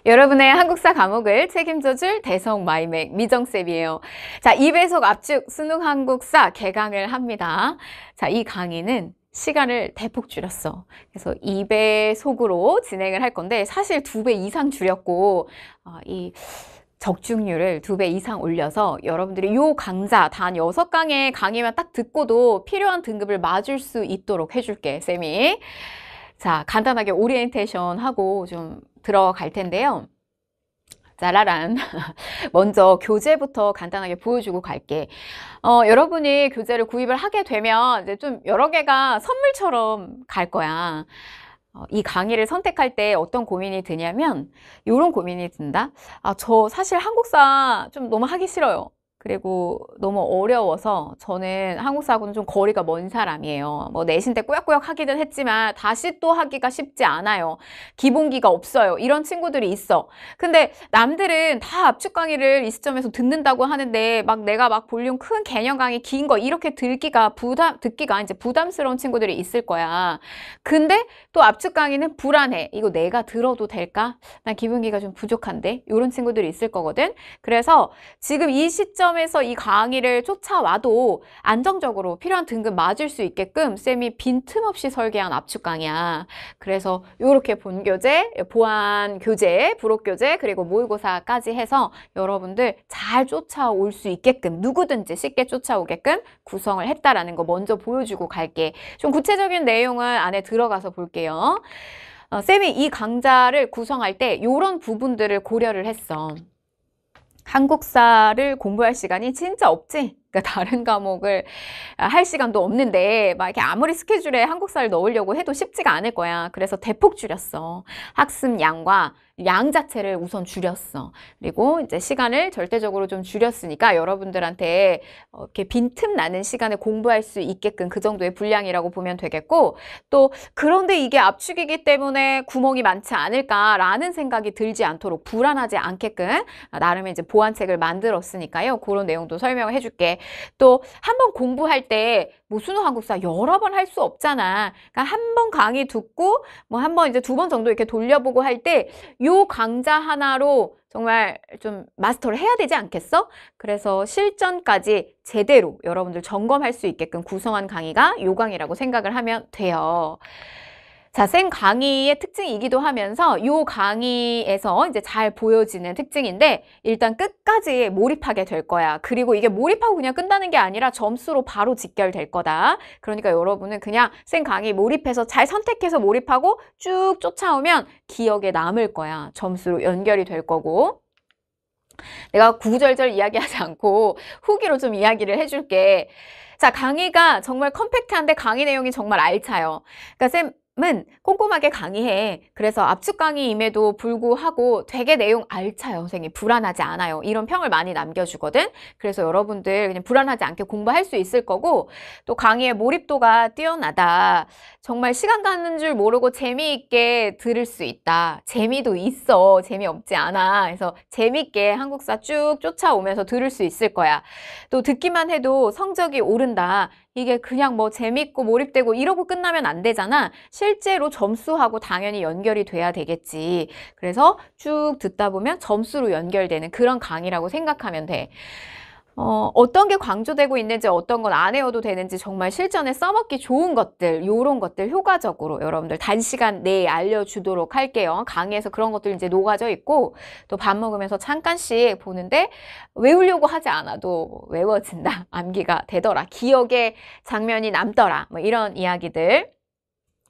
여러분의 한국사 과목을 책임져줄 대성 마이맥 미정쌤이에요. 자, 2배속 압축 수능 한국사 개강을 합니다. 자, 이 강의는 시간을 대폭 줄였어. 그래서 2배속으로 진행을 할 건데 사실 2배 이상 줄였고 이 적중률을 2배 이상 올려서 여러분들이 요 강좌 단 6강의 강의만 딱 듣고도 필요한 등급을 맞을 수 있도록 해줄게, 쌤이. 자, 간단하게 오리엔테이션 하고 좀 들어갈 텐데요. 짜라란. 먼저 교재부터 간단하게 보여주고 갈게. 여러분이 교재를 구입을 하게 되면 이제 좀 여러 개가 선물처럼 갈 거야. 이 강의를 선택할 때 어떤 고민이 드냐면 이런 고민이 든다. 저 사실 한국사 좀 너무 하기 싫어요. 그리고 너무 어려워서 저는 한국사하고는 좀 거리가 먼 사람이에요. 뭐 내신 때 꾸역꾸역 하기는 했지만 다시 또 하기가 쉽지 않아요. 기본기가 없어요. 이런 친구들이 있어. 근데 남들은 다 압축 강의를 이 시점에서 듣는다고 하는데 막 내가 막 볼륨 큰 개념 강의 긴 거 이렇게 듣기가 이제 부담스러운 친구들이 있을 거야. 근데 또 압축 강의는 불안해. 이거 내가 들어도 될까? 난 기본기가 좀 부족한데? 이런 친구들이 있을 거거든. 그래서 지금 이 시점에서 이 강의를 쫓아와도 안정적으로 필요한 등급 맞을 수 있게끔 쌤이 빈틈없이 설계한 압축 강의야. 그래서 이렇게 본교재, 보안교재, 부록교재, 그리고 모의고사까지 해서 여러분들 잘 쫓아올 수 있게끔 누구든지 쉽게 쫓아오게끔 구성을 했다라는 거 먼저 보여주고 갈게. 좀 구체적인 내용은 안에 들어가서 볼게요. 쌤이 이 강좌를 구성할 때 이런 부분들을 고려를 했어. 한국사를 공부할 시간이 진짜 없지? 그러니까 다른 과목을 할 시간도 없는데 막 이렇게 아무리 스케줄에 한국사를 넣으려고 해도 쉽지가 않을 거야. 그래서 대폭 줄였어. 학습 양과 양 자체를 우선 줄였어. 그리고 이제 시간을 절대적으로 좀 줄였으니까 여러분들한테 이렇게 빈틈 나는 시간에 공부할 수 있게끔 그 정도의 분량이라고 보면 되겠고, 또 그런데 이게 압축이기 때문에 구멍이 많지 않을까라는 생각이 들지 않도록 불안하지 않게끔 나름의 이제 보완책을 만들었으니까요. 그런 내용도 설명을 해줄게. 또 한 번 공부할 때 뭐 수능 한국사 여러 번 할 수 없잖아. 그러니까 한 번 강의 듣고 뭐 한 번 이제 2번 정도 이렇게 돌려보고 할 때 요 강좌 하나로 정말 좀 마스터를 해야 되지 않겠어? 그래서 실전까지 제대로 여러분들 점검할 수 있게끔 구성한 강의가 요 강의라고 생각을 하면 돼요. 자, 쌤 강의의 특징이기도 하면서 요 강의에서 이제 잘 보여지는 특징인데 일단 끝까지 몰입하게 될 거야. 그리고 이게 몰입하고 그냥 끝나는 게 아니라 점수로 바로 직결될 거다. 그러니까 여러분은 그냥 쌤 강의 몰입해서 잘 선택해서 몰입하고 쭉 쫓아오면 기억에 남을 거야. 점수로 연결이 될 거고. 내가 구구절절 이야기하지 않고 후기로 좀 이야기를 해줄게. 자, 강의가 정말 컴팩트한데 강의 내용이 정말 알차요. 그러니까 쌤은 꼼꼼하게 강의해. 그래서 압축 강의임에도 불구하고 되게 내용 알차요. 선생님 불안하지 않아요. 이런 평을 많이 남겨주거든. 그래서 여러분들 그냥 불안하지 않게 공부할 수 있을 거고, 또 강의의 몰입도가 뛰어나다. 정말 시간 가는 줄 모르고 재미있게 들을 수 있다. 재미도 있어. 재미없지 않아. 그래서 재미있게 한국사 쭉 쫓아오면서 들을 수 있을 거야. 또 듣기만 해도 성적이 오른다. 이게 그냥 뭐 재밌고 몰입되고 이러고 끝나면 안 되잖아. 실제로 점수하고 당연히 연결이 돼야 되겠지. 그래서 쭉 듣다 보면 점수로 연결되는 그런 강의라고 생각하면 돼. 어떤 게 강조되고 있는지 어떤 건 안 외워도 되는지 정말 실전에 써먹기 좋은 것들, 요런 것들 효과적으로 여러분들 단시간 내에 알려주도록 할게요. 강의에서 그런 것들 이제 녹아져 있고, 또 밥 먹으면서 잠깐씩 보는데 외우려고 하지 않아도 외워진다. 암기가 되더라. 기억에 장면이 남더라. 뭐 이런 이야기들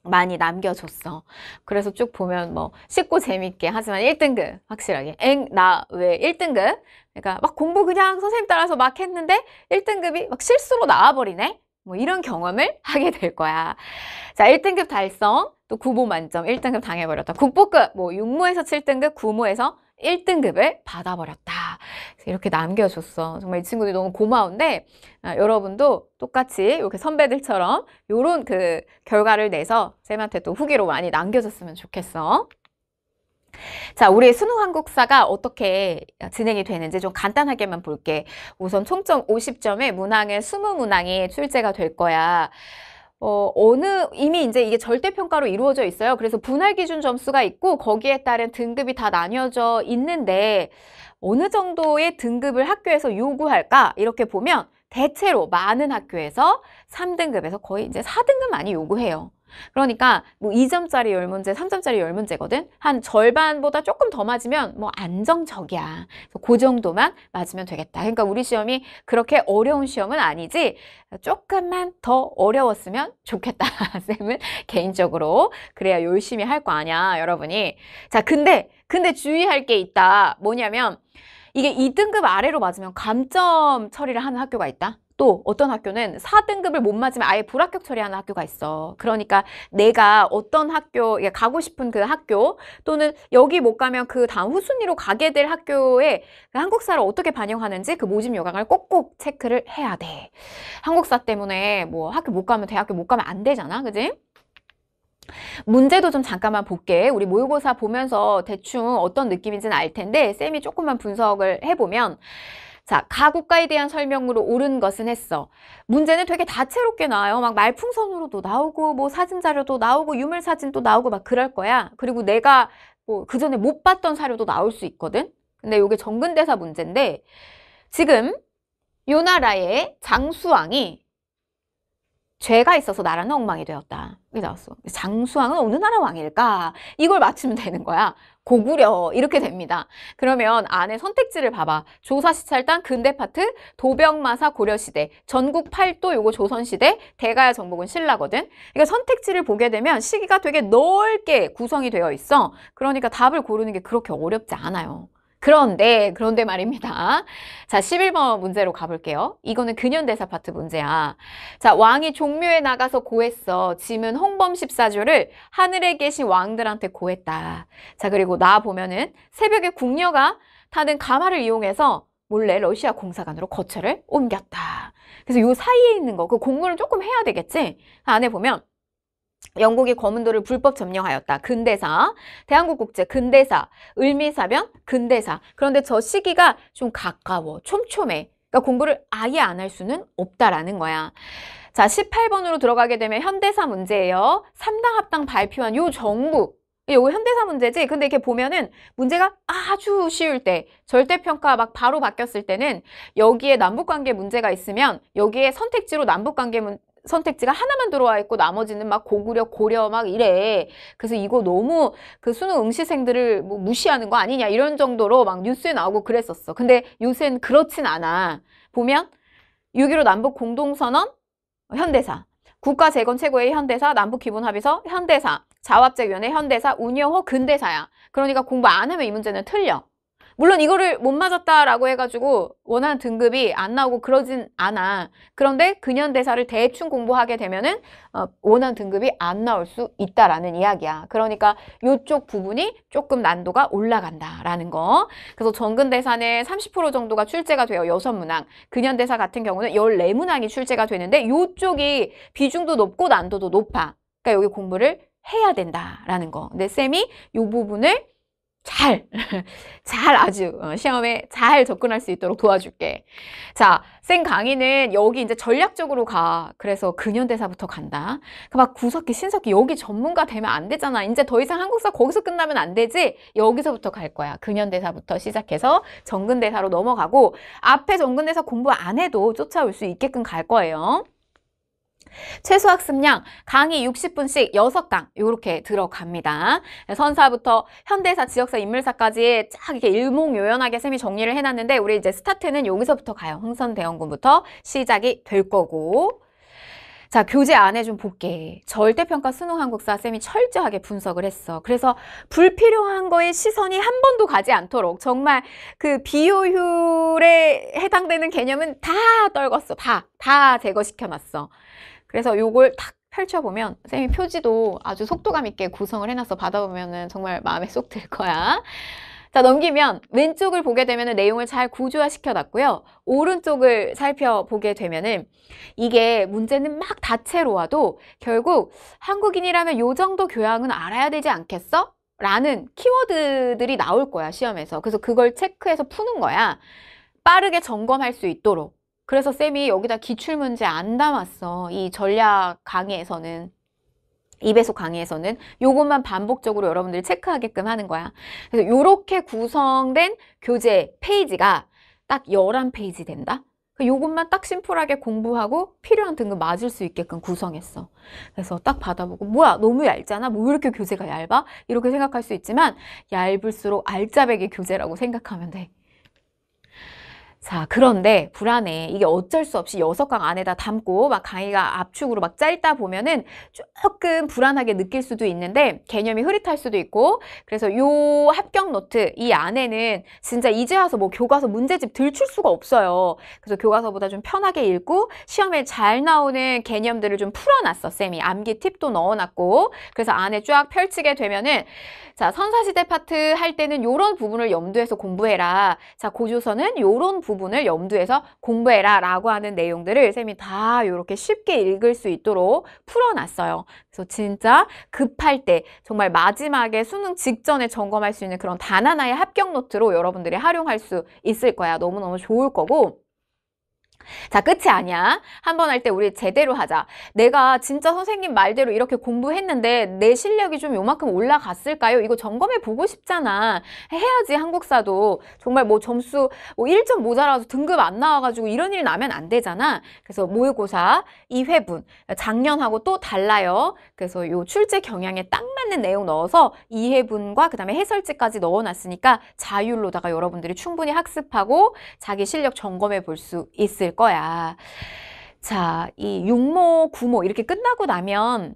많이 남겨줬어. 그래서 쭉 보면 뭐 쉽고 재밌게 하지만 1등급 확실하게 나 왜 1등급? 그러니까 막 공부 그냥 선생님 따라서 막 했는데 1등급이 막 실수로 나와버리네? 뭐 이런 경험을 하게 될 거야. 자, 1등급 달성, 또 국어 만점 1등급 당해버렸다. 국보급 뭐 육모에서 7등급, 구모에서 1등급을 받아버렸다. 이렇게 남겨줬어. 정말 이 친구들이 너무 고마운데 여러분도 똑같이 이렇게 선배들처럼 이런 그 결과를 내서 쌤한테 또 후기로 많이 남겨줬으면 좋겠어. 자, 우리 수능 한국사가 어떻게 진행이 되는지 좀 간단하게만 볼게. 우선 총점 50점에 문항은 20문항이 출제가 될 거야. 이미 이제 이게 절대평가로 이루어져 있어요. 그래서 분할 기준 점수가 있고 거기에 따른 등급이 다 나뉘어져 있는데 어느 정도의 등급을 학교에서 요구할까? 이렇게 보면 대체로 많은 학교에서 3등급에서 거의 이제 4등급 많이 요구해요. 그러니까 뭐 2점짜리 10문제, 3점짜리 10문제거든. 한 절반보다 조금 더 맞으면 뭐 안정적이야. 그래서 그 정도만 맞으면 되겠다. 그러니까 우리 시험이 그렇게 어려운 시험은 아니지 조금만 더 어려웠으면 좋겠다. 쌤은 개인적으로 그래야 열심히 할 거 아니야, 여러분이. 자, 근데 주의할 게 있다. 뭐냐면 이게 2등급 아래로 맞으면 감점 처리를 하는 학교가 있다. 또 어떤 학교는 4등급을 못 맞으면 아예 불합격 처리하는 학교가 있어. 그러니까 내가 어떤 학교, 가고 싶은 그 학교 또는 여기 못 가면 그 다음 후순위로 가게 될 학교에 그 한국사를 어떻게 반영하는지 그 모집 요강을 꼭꼭 체크를 해야 돼. 한국사 때문에 뭐 학교 못 가면 대학교 못 가면 안 되잖아. 그지? 문제도 좀 잠깐만 볼게. 우리 모의고사 보면서 대충 어떤 느낌인지는 알 텐데 쌤이 조금만 분석을 해보면 자, 가국가에 대한 설명으로 옳은 것은 했어. 문제는 되게 다채롭게 나와요. 막 말풍선으로도 나오고 뭐 사진 자료도 나오고 유물 사진도 나오고 막 그럴 거야. 그리고 내가 뭐 그전에 못 봤던 사료도 나올 수 있거든. 근데 이게 정근대사 문제인데 지금 요 나라의 장수왕이 죄가 있어서 나라는 엉망이 되었다. 이게 나왔어. 장수왕은 어느 나라 왕일까? 이걸 맞추면 되는 거야. 고구려 이렇게 됩니다. 그러면 안에 선택지를 봐봐. 조사시찰단 근대 파트, 도병마사 고려시대, 전국 팔도 요거 조선시대, 대가야 정복은 신라거든. 그러니까 선택지를 보게 되면 시기가 되게 넓게 구성이 되어 있어. 그러니까 답을 고르는 게 그렇게 어렵지 않아요. 그런데 말입니다. 자, 11번 문제로 가볼게요. 이거는 근현대사 파트 문제야. 자, 왕이 종묘에 나가서 고했어. 짐은 홍범 14조를 하늘에 계신 왕들한테 고했다. 자, 그리고 나 보면은 새벽에 궁녀가 타는 가마를 이용해서 몰래 러시아 공사관으로 거처를 옮겼다. 그래서 요 사이에 있는 거, 그 공부를 조금 해야 되겠지? 안에 보면 영국이 거문도를 불법 점령하였다. 근대사, 대한국국제 근대사, 을미사변 근대사. 그런데 저 시기가 좀 가까워, 촘촘해. 그러니까 공부를 아예 안 할 수는 없다라는 거야. 자, 18번으로 들어가게 되면 현대사 문제예요. 3당 합당 발표한 요 정부. 요거 현대사 문제지. 근데 이렇게 보면은 문제가 아주 쉬울 때, 절대평가 막 바로 바뀌었을 때는 여기에 남북관계 문제가 있으면 여기에 선택지로 남북관계 선택지가 하나만 들어와 있고 나머지는 막 고구려, 고려 막 이래. 그래서 이거 너무 그 수능 응시생들을 뭐 무시하는 거 아니냐 이런 정도로 막 뉴스에 나오고 그랬었어. 근데 요새는 그렇진 않아. 보면 6.15 남북 공동선언 현대사, 국가재건 최고의 현대사, 남북기본합의서 현대사, 자화합작위원회 현대사, 운여호 근대사야. 그러니까 공부 안 하면 이 문제는 틀려. 물론 이거를 못 맞았다라고 해가지고 원하는 등급이 안 나오고 그러진 않아. 그런데 근현대사를 대충 공부하게 되면은 원하는 등급이 안 나올 수 있다라는 이야기야. 그러니까 이쪽 부분이 조금 난도가 올라간다라는 거. 그래서 정근대사는 30% 정도가 출제가 돼요. 6문항. 근현대사 같은 경우는 14문항이 출제가 되는데 이쪽이 비중도 높고 난도도 높아. 그러니까 여기 공부를 해야 된다라는 거. 근데 쌤이 이 부분을 잘 아주 시험에 잘 접근할 수 있도록 도와줄게. 자, 쌤 강의는 여기 이제 전략적으로 가. 그래서 근현대사부터 간다. 막 구석기, 신석기 여기 전문가 되면 안 되잖아. 이제 더 이상 한국사 거기서 끝나면 안 되지. 여기서부터 갈 거야. 근현대사부터 시작해서 정근대사로 넘어가고 앞에 정근대사 공부 안 해도 쫓아올 수 있게끔 갈 거예요. 최소 학습량 강의 60분씩 6강 이렇게 들어갑니다. 선사부터 현대사, 지역사, 인물사까지 쫙 이렇게 일목요연하게 쌤이 정리를 해놨는데 우리 이제 스타트는 여기서부터 가요. 흥선대원군부터 시작이 될 거고. 자, 교재 안에 좀 볼게. 절대평가 수능 한국사 쌤이 철저하게 분석을 했어. 그래서 불필요한 거에 시선이 한 번도 가지 않도록 정말 그 비효율에 해당되는 개념은 다 떨궜어. 다 제거시켜놨어. 그래서 요걸 탁 펼쳐보면 쌤이 표지도 아주 속도감 있게 구성을 해놨어. 받아보면은 정말 마음에 쏙 들 거야. 자, 넘기면 왼쪽을 보게 되면은 내용을 잘 구조화시켜놨고요. 오른쪽을 살펴보게 되면은 이게 문제는 막 다채로워도 결국 한국인이라면 요 정도 교양은 알아야 되지 않겠어? 라는 키워드들이 나올 거야, 시험에서. 그래서 그걸 체크해서 푸는 거야. 빠르게 점검할 수 있도록. 그래서 쌤이 여기다 기출문제 안 담았어. 이 전략 강의에서는. 2배속 강의에서는 요것만 반복적으로 여러분들이 체크하게끔 하는 거야. 그래서 요렇게 구성된 교재 페이지가 딱 11페이지 된다? 요것만 딱 심플하게 공부하고 필요한 등급 맞을 수 있게끔 구성했어. 그래서 딱 받아보고 뭐야 너무 얇잖아? 뭐 왜 이렇게 교재가 얇아? 이렇게 생각할 수 있지만 얇을수록 알짜배기 교재라고 생각하면 돼. 자, 그런데 불안해. 이게 어쩔 수 없이 6강 안에다 담고 막 강의가 압축으로 막 짧다 보면은 조금 불안하게 느낄 수도 있는데 개념이 흐릿할 수도 있고 그래서 요 합격 노트 이 안에는 진짜 이제 와서 뭐 교과서 문제집 들출 수가 없어요. 그래서 교과서보다 좀 편하게 읽고 시험에 잘 나오는 개념들을 좀 풀어놨어, 쌤이. 암기 팁도 넣어놨고 그래서 안에 쫙 펼치게 되면은 자, 선사시대 파트 할 때는 요런 부분을 염두해서 공부해라. 자, 고조선은 요런 부분을 염두해서 공부해라 라고 하는 내용들을 쌤이 다 이렇게 쉽게 읽을 수 있도록 풀어놨어요. 그래서 진짜 급할 때 정말 마지막에 수능 직전에 점검할 수 있는 그런 단 하나의 합격 노트로 여러분들이 활용할 수 있을 거야. 너무너무 좋을 거고 자, 끝이 아니야. 한 번 할 때 우리 제대로 하자. 내가 진짜 선생님 말대로 이렇게 공부했는데 내 실력이 좀 요만큼 올라갔을까요? 이거 점검해 보고 싶잖아. 해야지 한국사도. 정말 뭐 점수 뭐 1점 모자라서 등급 안 나와가지고 이런 일 나면 안 되잖아. 그래서 모의고사 2회분. 작년하고 또 달라요. 그래서 요 출제 경향에 딱 맞는 내용 넣어서 2회분과 그 다음에 해설지까지 넣어놨으니까 자율로다가 여러분들이 충분히 학습하고 자기 실력 점검해 볼 수 있을 거야. 자, 이 6모, 9모 이렇게 끝나고 나면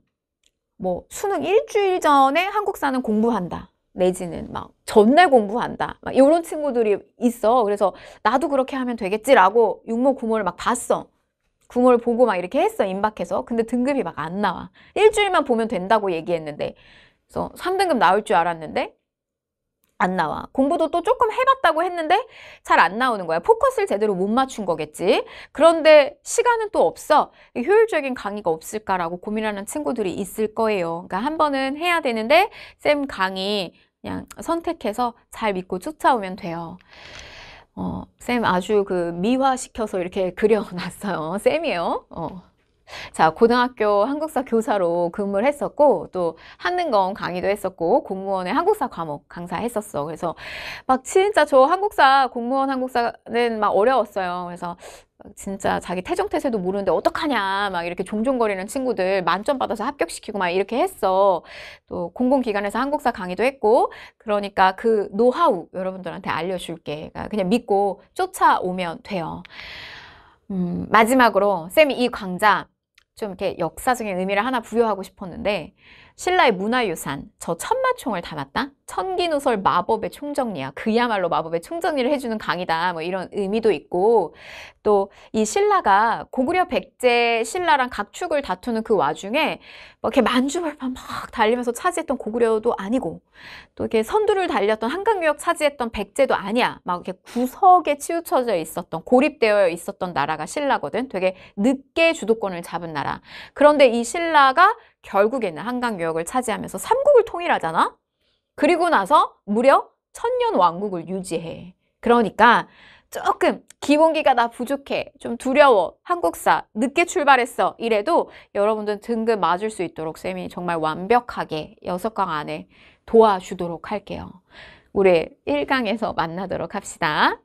뭐 수능 일주일 전에 한국사는 공부한다. 내지는 막 전날 공부한다. 막 이런 친구들이 있어. 그래서 나도 그렇게 하면 되겠지라고 6모, 9모를 막 봤어. 9모를 보고 막 이렇게 했어. 임박해서. 근데 등급이 막 안 나와. 일주일만 보면 된다고 얘기했는데 그래서 3등급 나올 줄 알았는데 안 나와. 공부도 또 조금 해봤다고 했는데 잘 안 나오는 거야. 포커스를 제대로 못 맞춘 거겠지. 그런데 시간은 또 없어. 효율적인 강의가 없을까라고 고민하는 친구들이 있을 거예요. 그러니까 한 번은 해야 되는데 쌤 강의 그냥 선택해서 잘 믿고 쫓아오면 돼요. 쌤 아주 그 미화시켜서 이렇게 그려놨어요. 쌤이에요. 자, 고등학교 한국사 교사로 근무를 했었고 또 한능검 강의도 했었고 공무원의 한국사 과목 강사했었어. 그래서 막 진짜 저 한국사 공무원 한국사는 막 어려웠어요. 그래서 진짜 자기 태정태세도 모르는데 어떡하냐 막 이렇게 종종거리는 친구들 만점 받아서 합격시키고 막 이렇게 했어. 또 공공기관에서 한국사 강의도 했고 그러니까 그 노하우 여러분들한테 알려줄게. 그러니까 그냥 믿고 쫓아오면 돼요. 마지막으로 쌤이 이 강좌 좀 이렇게 역사적인 의미를 하나 부여하고 싶었는데 신라의 문화유산, 저 천마총을 담았다? 천기누설 마법의 총정리야. 그야말로 마법의 총정리를 해주는 강의다. 뭐 이런 의미도 있고 또 이 신라가 고구려 백제 신라랑 각축을 다투는 그 와중에 뭐 이렇게 만주벌판 막 달리면서 차지했던 고구려도 아니고 또 이렇게 선두를 달렸던 한강유역 차지했던 백제도 아니야. 막 이렇게 구석에 치우쳐져 있었던 고립되어 있었던 나라가 신라거든. 되게 늦게 주도권을 잡은 나라. 그런데 이 신라가 결국에는 한강유역을 차지하면서 삼국을 통일하잖아. 그리고 나서 무려 천년 왕국을 유지해. 그러니까 조금 기본기가 나 부족해. 좀 두려워. 한국사 늦게 출발했어. 이래도 여러분들 등급 맞을 수 있도록 쌤이 정말 완벽하게 6강 안에 도와주도록 할게요. 우리 1강에서 만나도록 합시다.